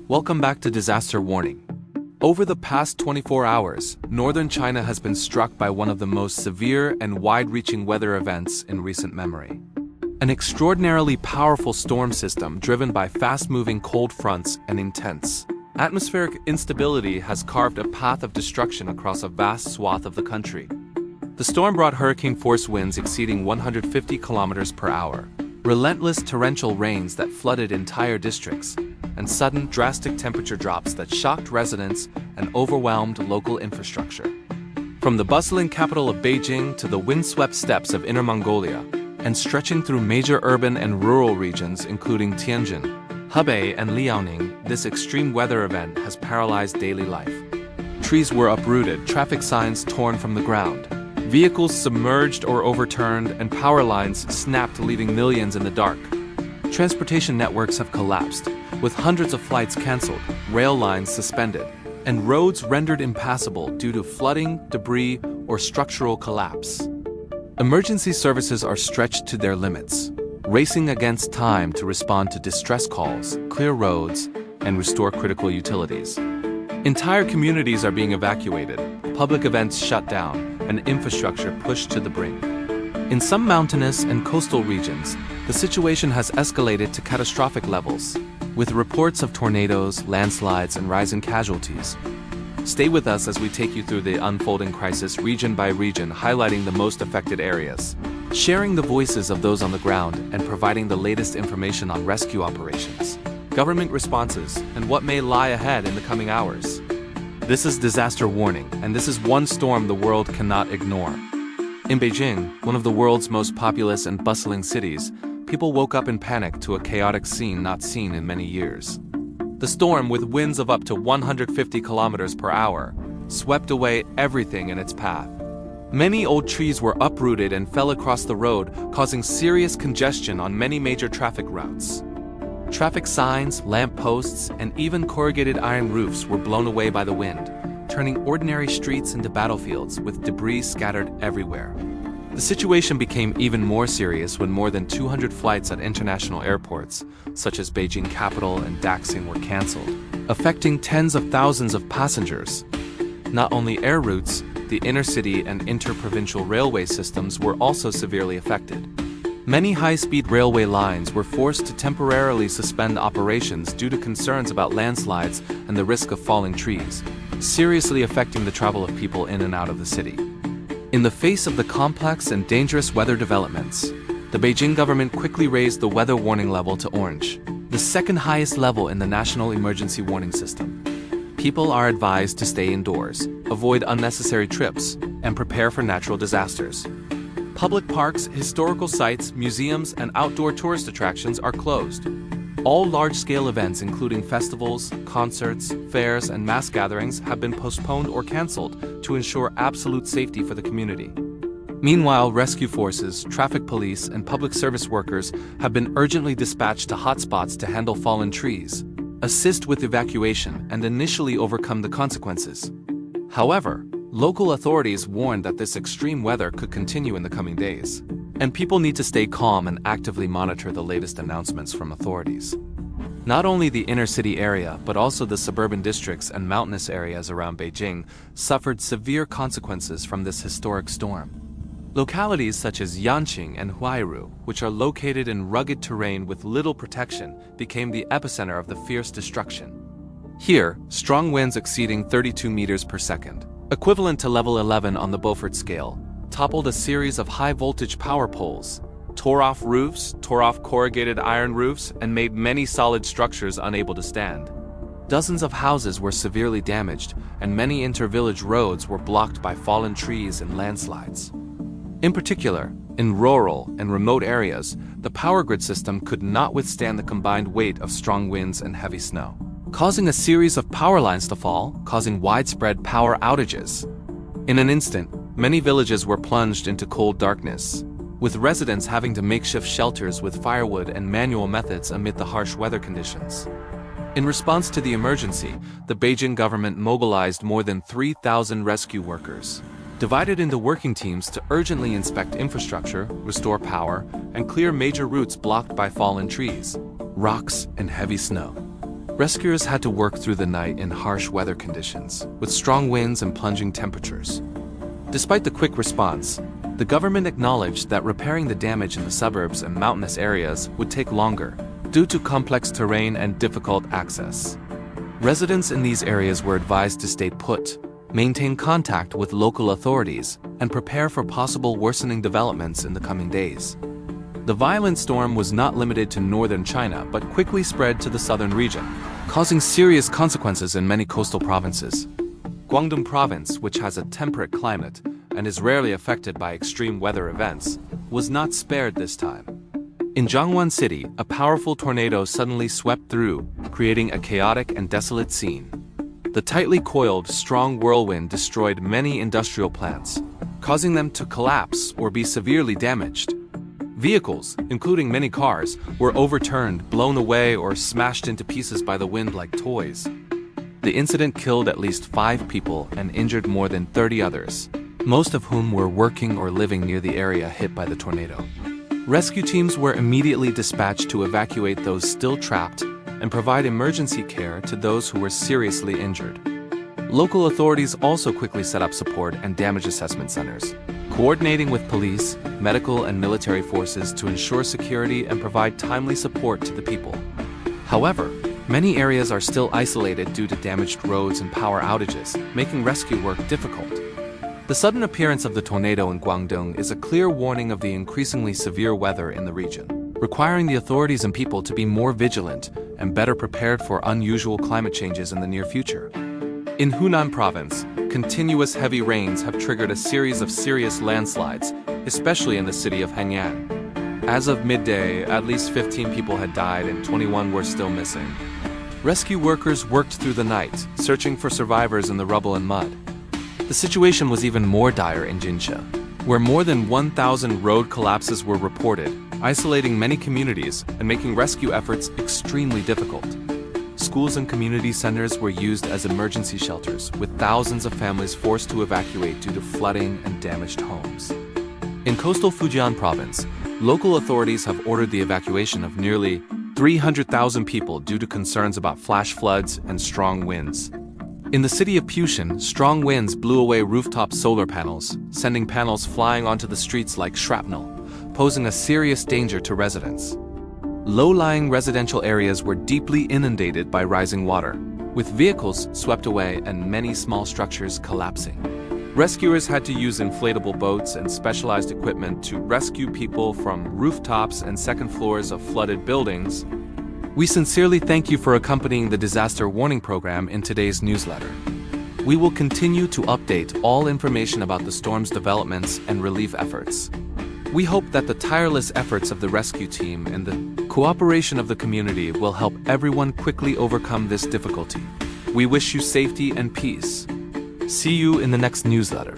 Welcome back to Disaster Warning. Over the past 24 hours, northern China has been struck by one of the most severe and wide-reaching weather events in recent memory. An extraordinarily powerful storm system driven by fast-moving cold fronts and intense atmospheric instability has carved a path of destruction across a vast swath of the country. The storm brought hurricane-force winds exceeding 150 kilometers per hour, relentless torrential rains that flooded entire districts, and sudden, drastic temperature drops that shocked residents and overwhelmed local infrastructure. From the bustling capital of Beijing to the windswept steppes of Inner Mongolia, and stretching through major urban and rural regions including Tianjin, Hebei, and Liaoning, this extreme weather event has paralyzed daily life. Trees were uprooted, traffic signs torn from the ground, vehicles submerged or overturned, and power lines snapped, leaving millions in the dark. Transportation networks have collapsed, with hundreds of flights cancelled, rail lines suspended, and roads rendered impassable due to flooding, debris, or structural collapse. Emergency services are stretched to their limits, racing against time to respond to distress calls, clear roads, and restore critical utilities. Entire communities are being evacuated, public events shut down, and infrastructure pushed to the brink. In some mountainous and coastal regions, the situation has escalated to catastrophic levels, with reports of tornadoes, landslides, and rising casualties. Stay with us as we take you through the unfolding crisis region by region, highlighting the most affected areas, sharing the voices of those on the ground, and providing the latest information on rescue operations, government responses, and what may lie ahead in the coming hours. This is Disaster Warning, and this is one storm the world cannot ignore. In Beijing, one of the world's most populous and bustling cities, people woke up in panic to a chaotic scene not seen in many years. The storm, with winds of up to 150 kilometers per hour, swept away everything in its path. Many old trees were uprooted and fell across the road, causing serious congestion on many major traffic routes. Traffic signs, lamp posts, and even corrugated iron roofs were blown away by the wind, turning ordinary streets into battlefields with debris scattered everywhere. The situation became even more serious when more than 200 flights at international airports, such as Beijing Capital and Daxing, were cancelled, affecting tens of thousands of passengers. Not only air routes, the inner-city and inter-provincial railway systems were also severely affected. Many high-speed railway lines were forced to temporarily suspend operations due to concerns about landslides and the risk of falling trees, seriously affecting the travel of people in and out of the city. In the face of the complex and dangerous weather developments, the Beijing government quickly raised the weather warning level to orange, the second highest level in the national emergency warning system. People are advised to stay indoors, avoid unnecessary trips, and prepare for natural disasters. Public parks, historical sites, museums, and outdoor tourist attractions are closed. All large-scale events, including festivals, concerts, fairs, and mass gatherings, have been postponed or cancelled to ensure absolute safety for the community. Meanwhile, rescue forces, traffic police, and public service workers have been urgently dispatched to hotspots to handle fallen trees, assist with evacuation, and initially overcome the consequences. However, local authorities warned that this extreme weather could continue in the coming days, and people need to stay calm and actively monitor the latest announcements from authorities. Not only the inner-city area, but also the suburban districts and mountainous areas around Beijing suffered severe consequences from this historic storm. Localities such as Yanqing and Huairu, which are located in rugged terrain with little protection, became the epicenter of the fierce destruction. Here, strong winds exceeding 32 meters per second, equivalent to level 11 on the Beaufort scale, toppled a series of high-voltage power poles, tore off roofs, tore off corrugated iron roofs, and made many solid structures unable to stand. Dozens of houses were severely damaged, and many inter-village roads were blocked by fallen trees and landslides. In particular, in rural and remote areas, the power grid system could not withstand the combined weight of strong winds and heavy snow, causing a series of power lines to fall, causing widespread power outages. In an instant, many villages were plunged into cold darkness, with residents having to makeshift shelters with firewood and manual methods amid the harsh weather conditions. In response to the emergency, the Beijing government mobilized more than 3,000 rescue workers, divided into working teams to urgently inspect infrastructure, restore power, and clear major routes blocked by fallen trees. rocks, and heavy snow. Rescuers had to work through the night in harsh weather conditions, with strong winds and plunging temperatures. Despite the quick response, the government acknowledged that repairing the damage in the suburbs and mountainous areas would take longer, due to complex terrain and difficult access. Residents in these areas were advised to stay put, maintain contact with local authorities, and prepare for possible worsening developments in the coming days. The violent storm was not limited to northern China but quickly spread to the southern region, causing serious consequences in many coastal provinces. Guangdong Province, which has a temperate climate and is rarely affected by extreme weather events, was not spared this time. In Zhangwan City, a powerful tornado suddenly swept through, creating a chaotic and desolate scene. The tightly coiled, strong whirlwind destroyed many industrial plants, causing them to collapse or be severely damaged. Vehicles, including many cars, were overturned, blown away, or smashed into pieces by the wind like toys. The incident killed at least 5 people and injured more than 30 others, most of whom were working or living near the area hit by the tornado. Rescue teams were immediately dispatched to evacuate those still trapped and provide emergency care to those who were seriously injured. Local authorities also quickly set up support and damage assessment centers, coordinating with police, medical, and military forces to ensure security and provide timely support to the people. However, many areas are still isolated due to damaged roads and power outages, making rescue work difficult. The sudden appearance of the tornado in Guangdong is a clear warning of the increasingly severe weather in the region, requiring the authorities and people to be more vigilant and better prepared for unusual climate changes in the near future. In Hunan Province, continuous heavy rains have triggered a series of serious landslides, especially in the city of Hangyan. As of midday, at least 15 people had died and 21 were still missing. Rescue workers worked through the night, searching for survivors in the rubble and mud. The situation was even more dire in Jinsha, where more than 1,000 road collapses were reported, isolating many communities and making rescue efforts extremely difficult. Schools and community centers were used as emergency shelters, with thousands of families forced to evacuate due to flooding and damaged homes. In coastal Fujian Province, local authorities have ordered the evacuation of nearly 300,000 people due to concerns about flash floods and strong winds. In the city of Pushin, strong winds blew away rooftop solar panels, sending panels flying onto the streets like shrapnel, posing a serious danger to residents. Low-lying residential areas were deeply inundated by rising water, with vehicles swept away and many small structures collapsing. Rescuers had to use inflatable boats and specialized equipment to rescue people from rooftops and second floors of flooded buildings. We sincerely thank you for accompanying the Disaster Warning Program in today's newsletter. We will continue to update all information about the storm's developments and relief efforts. We hope that the tireless efforts of the rescue team and the cooperation of the community will help everyone quickly overcome this difficulty. We wish you safety and peace. See you in the next newsletter.